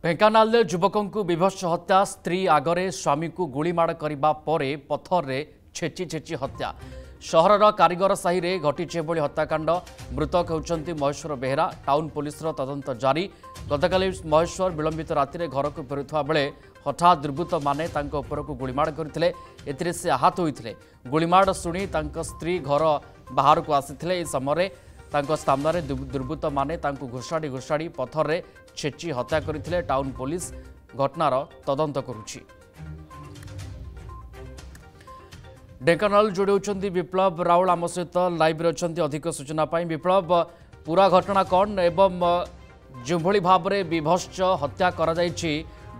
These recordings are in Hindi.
ढेंकानाल युवकों विभत्स हत्या स्त्री आगरे स्वामी को गुलीमाड़ करने पर पथर रे छेची छेची हत्या सहरर कारीगर साहि रे घटी हत्याकांड मृतक होती महेश्वर बेहेरा टाउन पुलिस तदंत जारी गतकाली महेश्वर विलंबित राति घर को फेरुवा बेले हठात दुर्बृत्त माने उपरकू गुलीमाड़ करते से आहत होते गुलीमाड़ शुणी स्त्री घर बाहर को आसी समय सामने दुर्बृत्त माने घोषाड़ी घोषाड़ी पथर रे छेची हत्या करथिले। टाउन पुलिस घटनार तदंत करुछि। ढेंकानाल जोड़ी होती विप्लव राउल आम सहित लाइव अच्छी अधिक सूचना पाई। विप्लव पूरा घटना कौन एवं जो भाव में विभत्स हत्या करा जायछि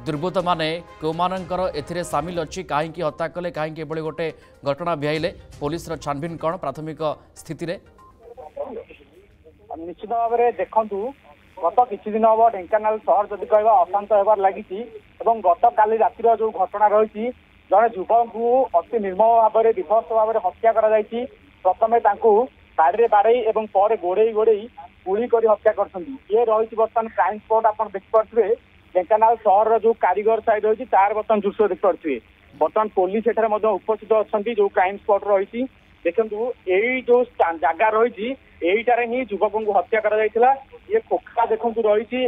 दुर्बृत्त माने कौमानकर एथिरे सामिल अच्छी कहीं हत्या कले कहीं गोटे घटना भिआइले पुलिस छानभिन कौन प्राथमिक स्थिति रे? निश्चित भाव में देखु गत किछि दिन हम ढेंकानाल सहर जदि कहवा अशांत होबार लगी गत काली रातिर जो घटना रही जड़े युवक को अति निर्मम भाव में विभत्स भाव में हत्या कर प्रथम बाड़ी बाड़े और गोड़े गोड़े गुड़ी कर हत्या कर रही बर्तमान क्राइम स्पॉट आप देखिपे ढेंकानाल सहर जो कारीगर साइड रही तार बर्तमान दृश्य देखिपे बर्तमान पुलिस एठार उपस्थित अच्छा जो क्राइम स्पॉट रही देखु यही जो जगह रही यहीटार ही युवक को हत्या करा ये खोखा देखु रही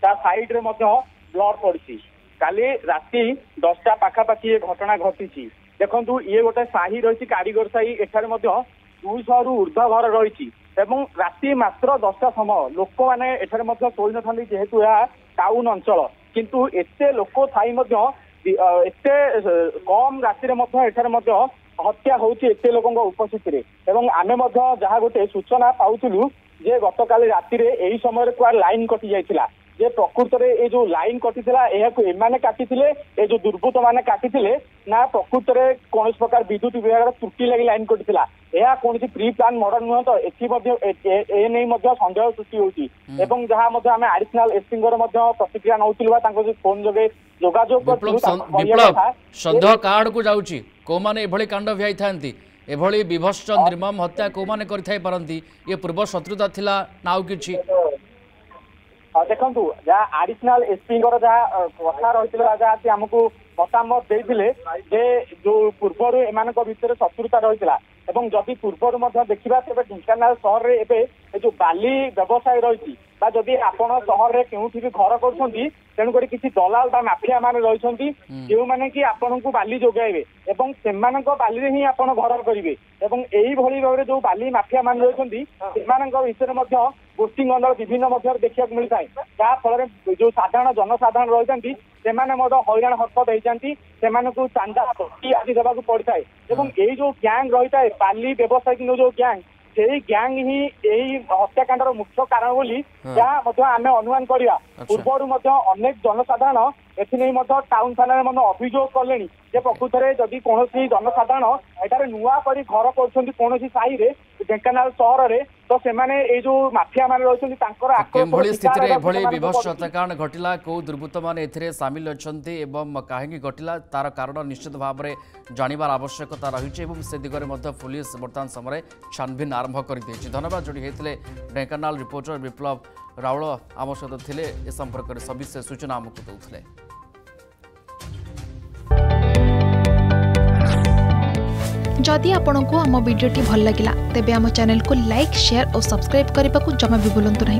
साइड रे ब्लड पड़ी काली राति 10टा पाखापाखि ये घटना घटी देखु ये गोटे साही रही कारीगर साही एठार 200 रु ऊर्ध्व घर रही राति मात्र 10टा समय लोक मैंने एठार शोई न जेहेतु यह टाउन अंचल किंतु एते लोक थाई एते कम राति एठार हत्या होती एते लोक उपस्थित आमे जहाँ गोटे सूचना पाउलु जे गत काली राति यही समय कुआ लाइन कटि जाइथिला जे प्रकृत में ये जो लाइन कटि एमाने काटिथिले ए जो दुर्बृत्त माने काटिथिले ना प्रकृत में कौन प्रकार विद्युत विभाग त्रुटि लगी लाइन कटिथिला यह कौन प्री प्लान मर्डर नुह तो एने सन्देह सृष्टि होती जहाँ आम आडिशनाल एसपी प्रतिक्रिया नौलु फोन जोगे जोगाजोग सन्देह कार्ड को जाउची को माने एभली कांड भियाई थांती एभली विभत्स निर्मम हत्या को माने करिथाई परंती ये पूर्व शत्रुता थिला ना आउ किछि? देखु जहाँ आडिशनाल एसपी जहाँ कथा रही जहाँ आमको मतामत देते जो पूर्वर एम भितर शत्रुता रही जदि पूर्वर देखा तेज ढेंकानाल सहर में जो बाली व्यवसाय रही जदि आपण सहर में केउठी भी घर कर तेणुक किसी दलाल बा माफिया मान रही जो मैंने कि आपण को बाली जोगाइबे से बाली ही आप घर करेंगे यही भाव में जो बाली माफिया मान रही विषय गोष्ठी गंडल विभिन्न देखा मिलता है जहाँ फल जो साधारण जनसाधारण रही हैरान हरकत होती चांदा आदि देवा पड़ता है यही जो गैंग रही है बाली व्यवसायिक जो गैंग से गैंग ही यही हत्याकांड मुख्य कारण बोली जहाँ आम अनुमान करवा पूर्वर अनेक जनसाधारण एथि टाउन थाना अभियोग कले प्रकृत में जदि कौन जनसाधारण एटार नुआ कर घर कर कौन साहि रे ढेंकानाल सहर में तो से जो माफिया मान रही स्थिति विभत्स हत्याकांड घटिला कौ दुर्बृत्त माने एथिरे सामिल अछंती एवं काहेकि घटिला तार कारण निश्चित भाव में जानिबार आवश्यकता रही से दिगरे पुलिस वर्तमान समय छानभिन आरंभ कर दी। धन्यवाद जोड़ी होते ढेंकानाल रिपोर्टर विप्लव राउल आम सहित थे ए संपर्क में सविशेष सूचना आमको देते। जदि आपंक आम भिडी भल लगा तेब आम चैनल को लाइक शेयर और सब्सक्राइब करने को जमा भी भूलु नहीं।